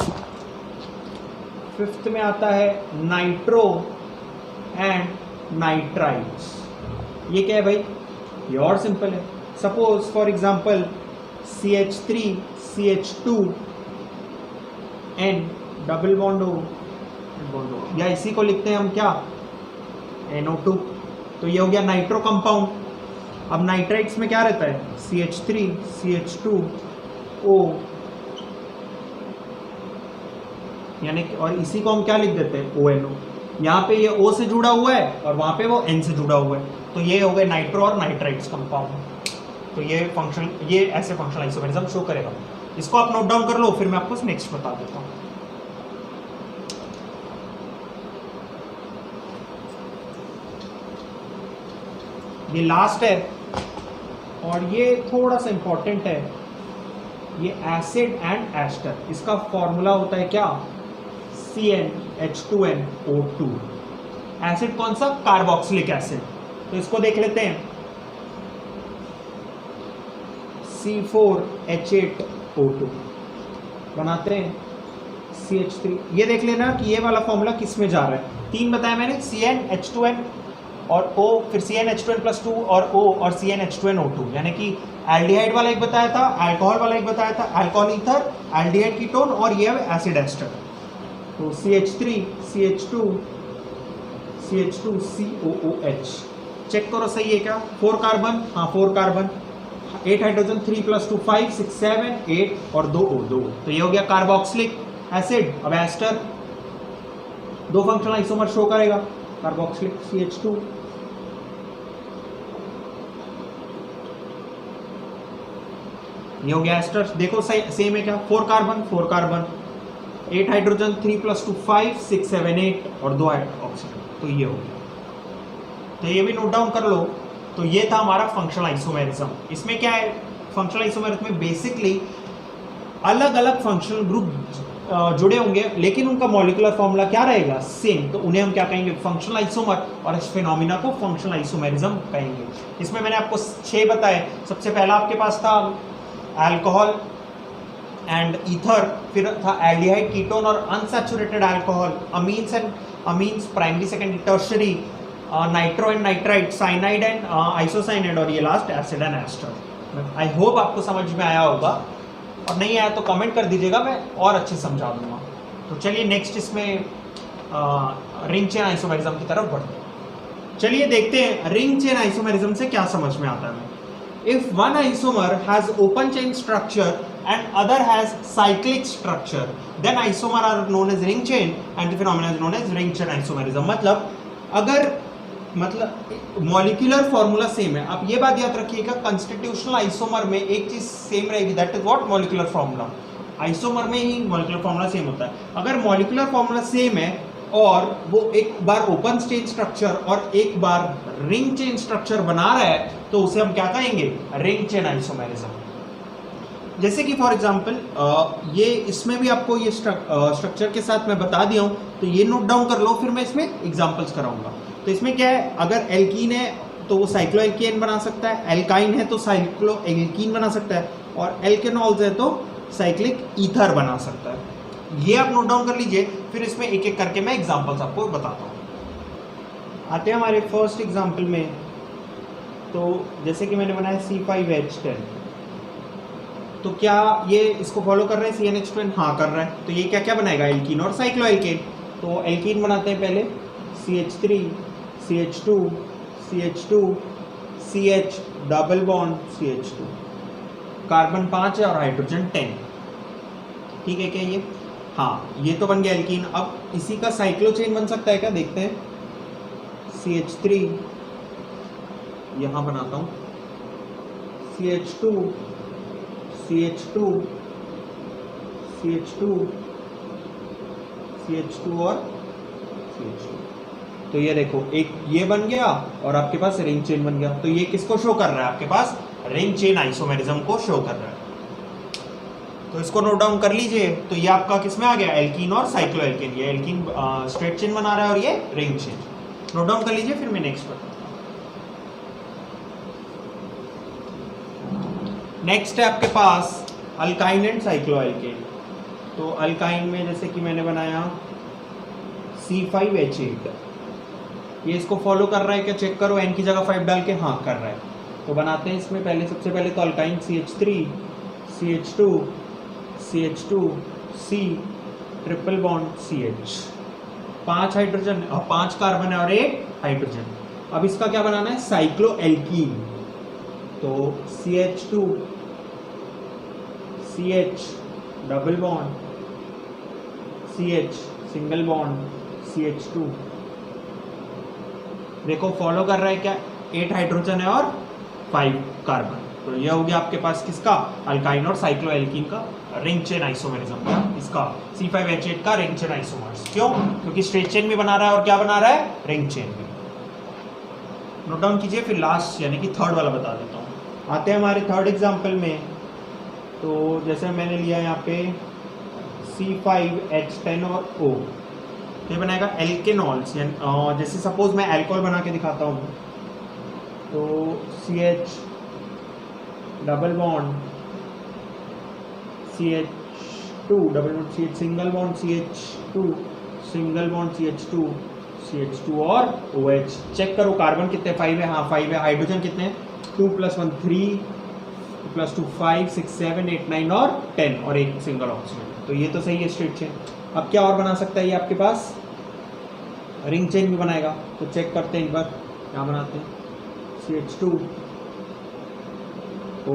5th में आता है नाइट्रो एंड नाइट्राइट्स। ये क्या है भाई, ये और सिंपल है। Suppose for example CH3 CH2 N double bond हो, या इसी को लिखते हैं हम क्या NO2, तो ये हो गया नाइट्रो कंपाउंड। अब नाइट्राइट्स में क्या रहता है CH3 CH2 O, यानी कि, और इसी को हम क्या लिख देते हैं ONO। यहाँ पे ये O से जुड़ा हुआ है और वहाँ पे वो N से जुड़ा हुआ है, तो ये हो गए नाइट्रो और नाइट्राइट्स कंपाउंड। तो ये फंक्शन, ये ऐसे फंक्शनल आइसोमेरिज्म शो करेगा। इसको आप नोट डाउन कर लो, फिर मैं आपको नेक्स्ट बता देता हूँ। ये लास्ट है और ये थोड़ा सा इंपॉर्टेंट है, ये एसिड एंड एस्टर। इसका फॉर्मूला होता है क्या CnH2nO2। एसिड कौन सा, कार्बोक्सिलिक एसिड। तो इसको देख लेते हैं C4H8O2 बनाते हैं CH3। ये देख लेना कि ये वाला फॉर्मूला किस में जा रहा है। 3 बताया मैंने, CnH2n और O, फिर CnH2n+2 और O और CnH2nO2, यानी कि एल्डिहाइड वाला एक बताया था, अल्कोहल वाला एक बताया था, अल्कोहल ईथर, एल्डिहाइड कीटोन, और ये एसिड एस्टर। तो CH3 CH2 CH2 COOH। Check करो सही है क्या, 4 कार्बन, हाँ 4 कार्बन, 8 हाइड्रोजन, 3 + 2 5 6 7 8 और 2 O 2। तो ये हो गया कार्बोक्सिलिक एसिड। अब एस्टर 2 फंक्शनल आइसोमर शो करेगा, कार्बोक्सिलिक CH2 ये हो गया एस्टर। देखो सही सेम है क्या, 4 कार्बन 4 कार्बन, 8 हाइड्रोजन, 3 + 2 5 6 7 8 और 2 ऑक्सीजन, तो ये हो गया। तो ये भी नोट डाउन कर लो। तो ये था हमारा फंक्शनल आइसोमेरिज्म। इसमें क्या है, फंक्शनल आइसोमेरिज्म में बेसिकली अलग अलग फंक्शनल ग्रुप जुड़े होंगे, लेकिन उनका मॉलिक्यूलर फॉर्मूला क्या रहेगा, सेम। तो उन्हें हम क्या कहेंगे, फंक्शनल आइसोमर, और इस फिनोमिना को फंक्शनल आइसोमेरिज्म कहेंगे। इसमें मैंने आपको 6 बताए। सबसे पहला आपके पास था अल्कोहल एंड ईथर, फिर था एल्डिहाइड कीटोन और unsaturated alcohol, amines primary secondary tertiary, nitro and nitrite, cyanide and isocyanide, और ये last acid and ester. I hope आपको समझ में आया होगा, और नहीं आया तो कमेंट कर दीजिएगा, मैं और अच्छे समझा दूंगा। तो चलिए नेक्स्ट इसमें रिंग चेन आइसोमेरिज्म की तरफ बढ़ते हैं। चलिए देखते हैं रिंग चेन आइसोमेरिज्म से क्या समझ में आता है। If one isomer has open chain structure and other has cyclic structure, then isomer are known as ring chain and the phenomenon is known as ring chain isomerism। मतलब मॉलिक्यूलर फॉर्मूला सेम है। आप ये बात याद रखिएगा, कंस्टिट्यूशनल आइसोमर में एक चीज सेम रहेगी, that is what, molecular formula. Isomer में ही मॉलिक्यूलर फॉर्मूला सेम होता है। अगर मॉलिक्यूलर फॉर्मूला सेम है और वो एक बार ओपन चेन स्ट्रक्चर और एक बार रिंग चेन स्ट्रक्चर बना रहा है, तो उसे हम क्या कहेंगे, रिंग चेन आइसोमेरिज्म। जैसे कि फॉर एग्जांपल ये इसमें भी आपको ये स्ट्रक्चर के साथ मैं बता दिया हूँ, तो ये नोट डाउन कर लो, फिर मैं इसमें एग्जांपल्स कराऊंगा। तो इसमें क्या है, अगर एल्कीन है तो वो साइक्लो एल्केन बना सकता है, एल्काइन है तो साइक्लो एल्कीन बना सकता है, और एल्केनॉल्स है तो साइक्लिक ईथर बना सकता है। ये आप नोट डाउन कर लीजिए, फिर इसमें एक एक करके मैं एग्जांपल्स आपको बताता हूँ। आते हैं हमारे फर्स्ट एग्जांपल में। तो जैसे कि मैंने बनाया C5H10, तो क्या ये इसको फॉलो कर रहा है CnH2n? हाँ कर रहा है। तो ये क्या क्या बनाएगा, एल्कीन और साइक्लो एल्केन। तो एल्कीन बनाते हैं पहले, CH3 CH2 CH2 CH double bond CH2, carbon 5 है और हाइड्रोजन 10। ठीक है क्या ये? हाँ, ये तो बन गया एल्कीन। अब इसी का साइक्लो चेन बन सकता है क्या, देखते हैं। CH3 यहाँ बनाता हूँ, CH2 CH2 CH2 CH2 और CH2। तो ये देखो, एक ये बन गया और आपके पास रिंग चेन बन गया। तो ये किसको शो कर रहा है, आपके पास रिंग चेन आइसोमेरिज्म को शो कर रहा है। तो इसको नोट डाउन कर लीजिए। तो ये आपका किसमें आ गया, एल्कीन और साइक्लो एल्केन। ये एल्कीन स्ट्रेट चेन बना रहा है और ये रिंग चेन। नोट डाउन कर लीजिए, फिर मैं नेक्स्ट बताता हूँ। नेक्स्ट है आपके पास अल्काइन एंड साइक्लो एल्केन। तो अल्काइन में जैसे कि मैंने बनाया C5H8, ये इसको फॉलो कर रहा है क्या, चेक करो। N की जगह 5 डाल के हाँ कर रहा है। तो बनाते हैं इसमें पहले, सबसे पहले तो alkyne CH3 CH2 CH2 C triple bond CH, 5 hydrogen, 5 carbon है और 1 हाइड्रोजन। अब इसका क्या बनाना है, साइक्लो एल्कीन। तो CH2 CH double bond CH single bond CH2। देखो फॉलो कर रहा है क्या, 8 हाइड्रोजन है और 5 कार्बन। तो यह हो गया आपके पास किसका, अल्काइन और साइक्लो एल्कीन का रिंग चेन आइसोमेरिज्म का, इसका C5H8 का रिंग चेन आइसोमर्स। क्यों? क्योंकि स्ट्रेट चेन भी बना रहा है और क्या बना रहा है, रिंग चेन भी। नोट डाउन कीजिए, फिर लास्ट यानी कि थर्ड वाला बता देता हूँ। आते हैं हमारे थर्ड एग्जाम्पल में। तो जैसे मैंने लिया यहाँ पे C5H10 और O, ये बनाएगा एल्केनॉल्स। जैसे सपोज मैं अल्कोहल बना के दिखाता हूँ, तो CH double bond CH2 double bond CH single bond CH2 single bond CH2 CH2 और OH। चेक करो कार्बन कितने, 5 है, हाँ 5 है। हाइड्रोजन कितने हैं, 2 + 1 3 + 2 5 6 7 8 9 और 10 और एक सिंगल ऑक्सीजन। तो ये तो सही है स्ट्रेट चेन। अब क्या और बना सकता है ये, आपके पास रिंग चेन भी बनाएगा। तो चेक करते हैं एक बार, क्या बनाते हैं। CH2 O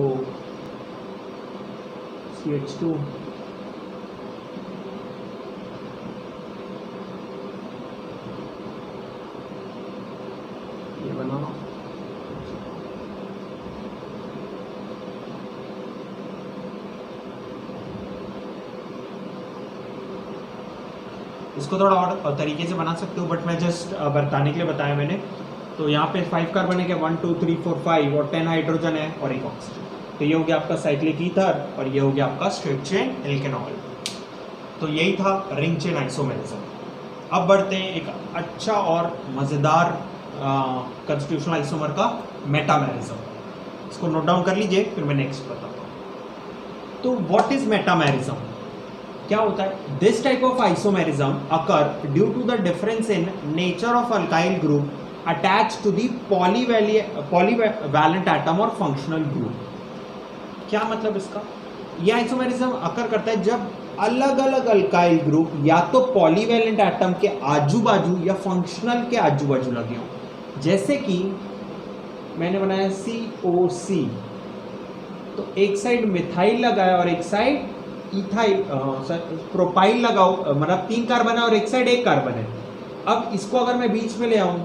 CH2 ये बनाओ, इसको थोड़ा और तरीके से बना सकते हो, बट मैं जस्ट बताने के लिए बताया मैंने। तो यहाँ पे 5 कार्बन है क्या, 1 2 3 4 5 और 10 हाइड्रोजन है और एक ऑक्सीजन। तो ये हो गया आपका साइक्लिक ईथर और ये हो गया आपका स्ट्रेट चेन एल्केनॉल। तो यही था रिंग चेन आइसोमेरिज्म। अब बढ़ते हैं एक अच्छा और मज़ेदार कंस्टिट्यूशनल आइसोमर का मेटामेरिज्म। इसको नोट डाउन कर लीजिए, फिर मैं नेक्स्ट बताता हूँ। तो व्हाट इज मेटामेरिज्म, क्या होता है? This type of isomerism occur due to the difference in nature of alkyl group attach to the polyvalent atom और फंक्शनल ग्रुप। क्या मतलब इसका? यह आइसोमेरिज्म अकर करता है जब अलग अलग अल्काइल ग्रुप या तो पॉलीवैलेंट एटम के आजू बाजू या फंक्शनल के आजू बाजू लगे हों। जैसे कि मैंने बनाया COC, तो एक साइड मिथाइल लगाया और एक साइड इथाइल प्रोपाइल लगाओ, मतलब 3 कार्बन है और एक साइड 1 कार्बन है। अब इसको अगर मैं बीच में ले आऊं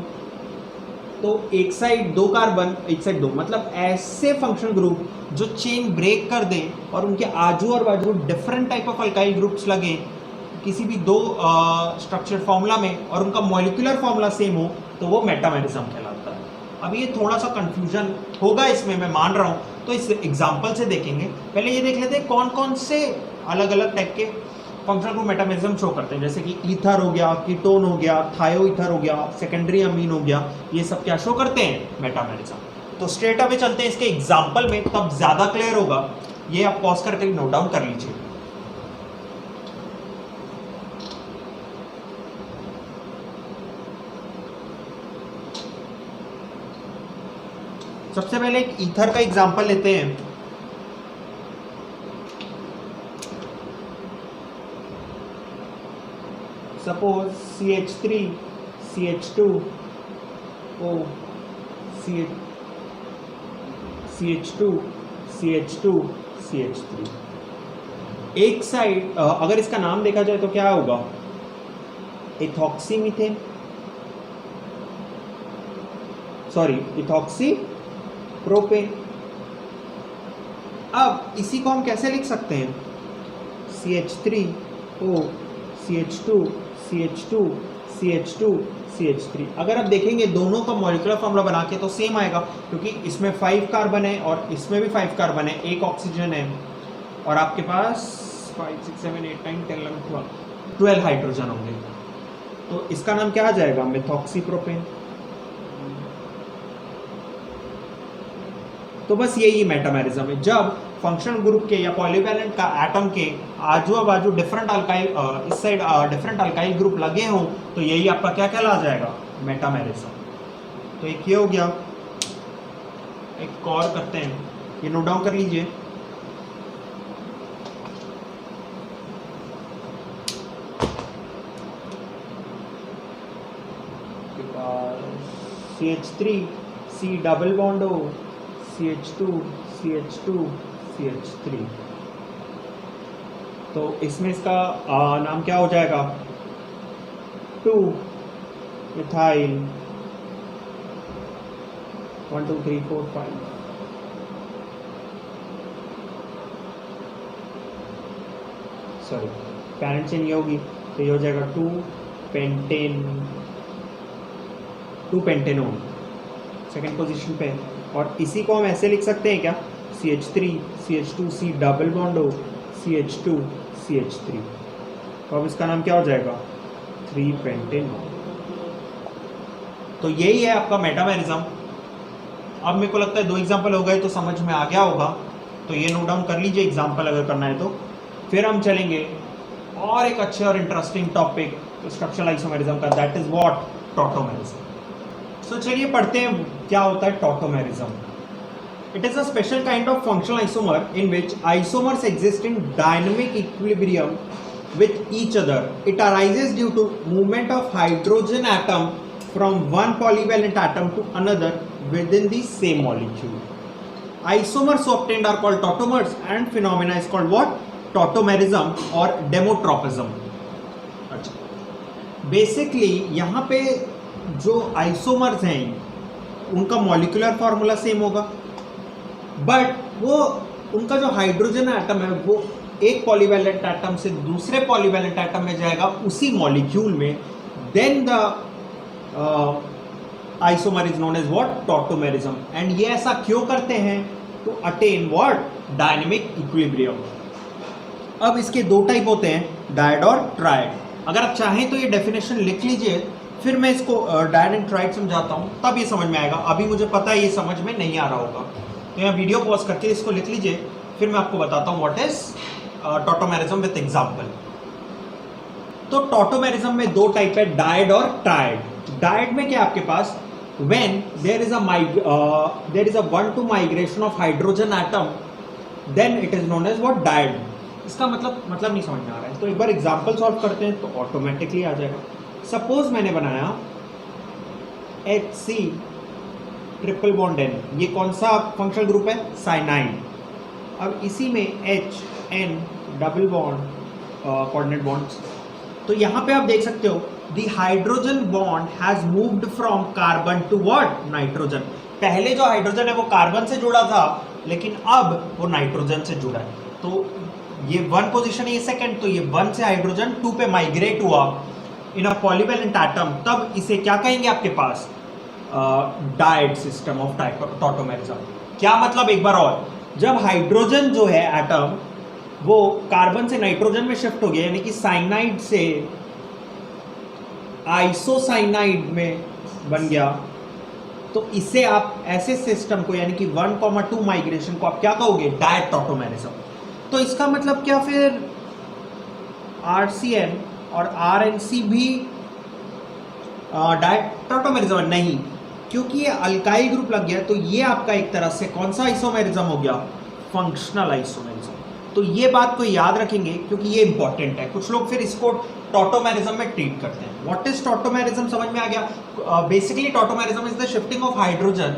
तो एक साइड 2 कार्बन एक साइड 2, मतलब ऐसे फंक्शनल ग्रुप जो चेन ब्रेक कर दें और उनके आजू और बाजू different type of alkyl groups लगे किसी भी 2 स्ट्रक्चर फॉर्मूला में और उनका मॉलिक्यूलर फॉर्मूला सेम हो, तो वो मेटामेरिज्म कहलाता है। अब ये थोड़ा सा कंफ्यूजन होगा इसमें, मैं मान रहा हूँ, तो इस एग्जाम्पल से देखेंगे। पहले ये देख लेते हैं कौन कौन से अलग अलग टाइप के फंक्शनल ग्रुप मेटामेरिज्म शो करते हैं, जैसे कि ईथर हो गया, कीटोन हो गया, थायो ईथर हो गया, सेकेंडरी अमीन हो गया, ये सब क्या शो करते हैं, मेटामेरिज्म। तो स्ट्रेट अवे चलते हैं इसके एग्जाम्पल में, तब ज्यादा क्लियर होगा। ये आप पॉज करके नोट डाउन कर लीजिए। सबसे पहले एक ईथर का एग्जाम्पल लेते हैं। Suppose CH3 CH2 O CH2 CH2 CH3। एक साइड अगर इसका नाम देखा जाए तो क्या होगा, ethoxy methane, sorry ethoxy propane. अब इसी को हम कैसे लिख सकते हैं, CH3O CH2 CH2 CH2 CH3। अगर आप देखेंगे दोनों का मॉलिक्यूलर फॉर्मूला बना के तो सेम आएगा, क्योंकि इसमें 5 कार्बन है और इसमें भी 5 कार्बन है, एक ऑक्सीजन है, और आपके पास 5 6 7 8 9 10 11 12 हाइड्रोजन होंगे। तो इसका नाम क्या आ जाएगा, मेथॉक्सीप्रोपेन। तो बस यही मेटामेरिज्म है, जब फंक्शनल ग्रुप के या पॉलीवैलेंट का एटम के आजू बाजू डिफरेंट अल्काइल, इस साइड डिफरेंट अल्काइल ग्रुप लगे हों, तो यही आपका क्या कहला जाएगा, मेटामेरिज्म। तो एक ये हो गया, एक और करते हैं, ये नोट डाउन कर लीजिए। CH3 C double bond O CH2 CH2 CH3। तो इसमें इसका नाम क्या हो जाएगा, 2 इथाइल 1 2 3 4 5। सॉरी पैरेंट चेन ये होगी, तो ये हो जाएगा 2 पेंटेनोन सेकेंड पोजीशन पे। और इसी को हम ऐसे लिख सकते हैं क्या, CH3 CH2 C double bond O CH2 CH3। तो अब इसका नाम क्या हो जाएगा, 3 पेंटेनोन। तो यही है आपका मेटामेरिज्म। अब मेरे को लगता है 2 एग्जांपल हो गए तो समझ में आ गया होगा, तो ये नोट डाउन कर लीजिए एग्जांपल अगर करना है तो। फिर हम चलेंगे और एक अच्छे और इंटरेस्टिंग टॉपिक स्ट्रक्चरल आइसोमेरिज्म का, दैट इज व्हाट, टॉटोमेरिज्म। तो चलिए पढ़ते हैं क्या होता है tautomerism. It is a special kind of functional isomer in which isomers exist in dynamic equilibrium with each other. It arises due to movement of hydrogen atom from one polyvalent atom to another within the same molecule. Isomers so obtained are called tautomers and phenomena is called what? Tautomerism or demotropism. अच्छा, बेसिकली यहाँ पे जो आइसोमर्स हैं उनका मॉलिक्यूलर फार्मूला सेम होगा, बट वो उनका जो हाइड्रोजन एटम है वो एक पॉलीवैलेंट एटम से दूसरे पॉलीवैलेंट एटम में जाएगा उसी मॉलिक्यूल में, then the isomer is known as what, tautomerism. And ये ऐसा क्यों करते हैं, to attain what, dynamic equilibrium. अब इसके 2 टाइप होते हैं, डायड और ट्रायड। अगर आप चाहें तो ये डेफिनेशन लिख लीजिए, फिर मैं इसको डायड एंड ट्रायड समझाता हूँ, तब ये समझ में आएगा। अभी मुझे पता है ये समझ में नहीं आ रहा होगा, तो यहाँ वीडियो पॉज करके इसको लिख लीजिए, फिर मैं आपको बताता हूँ what is tautomerism with example. तो टॉटोमेरिज्म में 2 टाइप है, डायड और ट्रायड। डायड में क्या आपके पास, when there is a 1-to migration of hydrogen atom, then it is known as what, diad। इसका मतलब नहीं समझ में आ रहा है तो एक बार एग्जांपल सॉल्व करते हैं तो ऑटोमेटिकली आ जाएगा। सपोज मैंने बनाया HC ट्रिपल बॉन्ड N, ये कौन सा फंक्शनल ग्रुप है, साइनाइड। अब इसी में HN double bond coordinate bonds, तो यहाँ पे आप देख सकते हो the hydrogen bond has moved from carbon to what, nitrogen। पहले जो हाइड्रोजन है वो कार्बन से जुड़ा था, लेकिन अब वो नाइट्रोजन से जुड़ा है। तो ये 1 पोजीशन है, ये सेकंड, तो ये 1 से हाइड्रोजन 2 पे माइग्रेट हुआ इन अ पॉलीवैलेंट एटम, तब इसे क्या कहेंगे आपके पास, डायड सिस्टम ऑफ टॉटोमेरिज्म। क्या मतलब, एक बार और, जब हाइड्रोजन जो है एटम वो कार्बन से नाइट्रोजन में शिफ्ट हो गया, यानी कि साइनाइड से आइसोसाइनाइड में बन गया, तो इसे आप ऐसे सिस्टम को यानी कि 1,2 माइग्रेशन को आप क्या कहोगे, डायड टॉटोमेरिज्म। तो इसका मतलब क्या फिर RCN और RNC भी डायड टॉटोमेरिज्म? नहीं, क्योंकि ये अल्काइल ग्रुप लग गया, तो ये आपका एक तरह से कौन सा आइसोमेरिज्म हो गया, फंक्शनल आइसोमेरिज्म। तो ये बात को याद रखेंगे क्योंकि ये इंपॉर्टेंट है। कुछ लोग फिर इसको टॉटोमेरिज्म में ट्रीट करते हैं। व्हाट इज टॉटोमेरिज्म, समझ में आ गया? Basically tautomerism is the shifting of hydrogen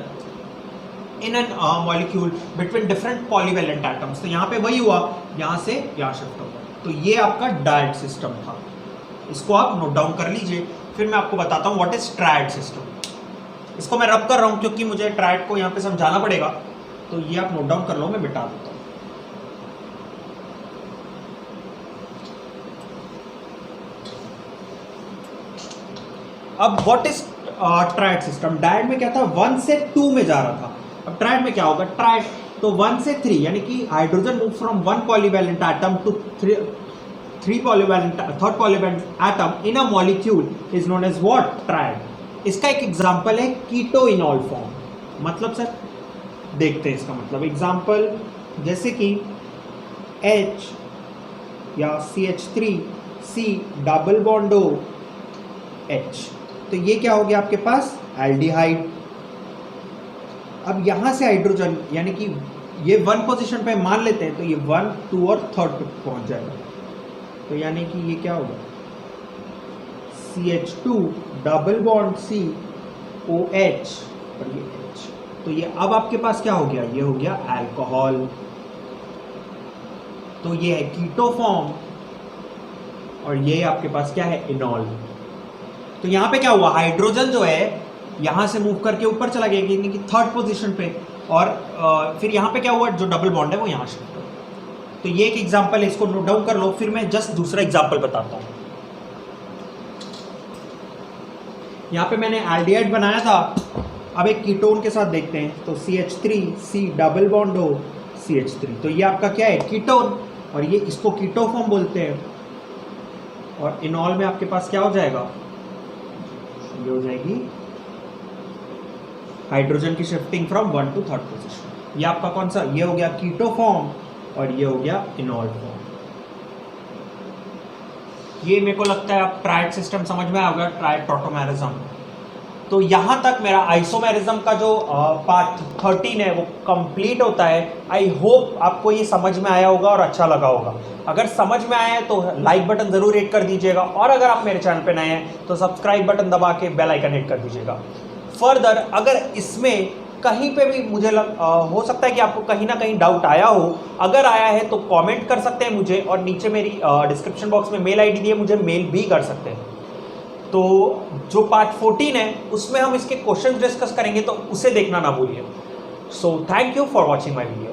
in an molecule between different polyvalent atoms. तो यहाँ पे वही हुआ, यहाँ से यहाँ शिफ्ट हो गया, तो ये आपका डायड सिस्टम था। इसको आप नोट डाउन कर लीजिए, फिर मैं आपको बताता हूँ व्हाट इज ट्रायड सिस्टम। इसको मैं रब कर रहा हूँ क्योंकि मुझे ट्रायड को यहाँ पे समझाना पड़ेगा, तो ये आप नोट डाउन कर लो, मैं मिटा देता हूँ। अब what is triad system? Dyad में क्या था, 1 से 2 में जा रहा था। अब ट्रायड में क्या होगा, ट्रायड तो 1 से 3, यानी कि hydrogen move from 1 polyvalent atom to 3 polyvalent, third polyvalent atom in a molecule is known as what, triad. इसका एक एग्जांपल है कीटोइनॉल फॉर्म। मतलब सर देखते हैं इसका मतलब। एग्जांपल जैसे कि H या CH3C double bond O H, तो ये क्या हो गया आपके पास, एल्डिहाइड। अब यहां से हाइड्रोजन यानी कि ये 1 पोजीशन पे मान लेते हैं, तो ये 1, 2 और 3 पे पहुंच जाएगा। तो यानी कि ये क्या होगा, CH2 double bond C OH और ये H। तो ये अब आपके पास क्या हो गया, ये हो गया अल्कोहल। तो ये है कीटो फॉर्म और ये आपके पास क्या है, इनॉल। तो यहां पे क्या हुआ, हाइड्रोजन जो है यहां से मूव करके ऊपर चला गया, यानी कि 3rd पोजीशन पे, और फिर यहां पे क्या हुआ, जो डबल बॉन्ड है वो यहां शिफ्ट हो। तो ये एक एग्जांपल है, इसको नोट डाउन कर लो, फिर मैं जस्ट दूसरा एग्जांपल बताता हूं। यहां पे मैंने एल्डिहाइड बनाया था, अब एक कीटोन के साथ देखते हैं। तो CH3C double bond O CH3, तो ये आपका क्या है, कीटोन, और ये इसको कीटो फॉर्म बोलते हैं। और इनॉल में आपके पास क्या हो जाएगा, ये हो जाएगी हाइड्रोजन की shifting from 1 to 3rd position. ये आपका कौन सा, ये हो गया कीटो फॉर्म और ये हो गया इनॉल फॉर्म। ये मेरे को लगता है आप ट्रायड सिस्टम समझ में आ गया, ट्रायड टॉटोमेरिज्म। तो यहाँ तक मेरा आइसोमेरिज्म का जो पार्ट 13 है वो कंप्लीट होता है। आई होप आपको ये समझ में आया होगा और अच्छा लगा होगा। अगर समझ में आया है तो लाइक बटन जरूर हिट कर दीजिएगा, और अगर आप मेरे चैनल पे नए हैं तो सब्सक्राइब बटन दबा के बेल आइकन हिट कर दीजिएगा। फर्दर अगर इसमें कहीं पे भी मुझे हो सकता है कि आपको कहीं ना कहीं डाउट आया हो, अगर आया है तो कमेंट कर सकते हैं मुझे, और नीचे मेरी डिस्क्रिप्शन बॉक्स में मेल आईडी दी है, मुझे मेल भी कर सकते हैं। तो जो पार्ट 14 है उसमें हम इसके क्वेश्चन डिस्कस करेंगे, तो उसे देखना ना भूलिए। So thank you for watching my video.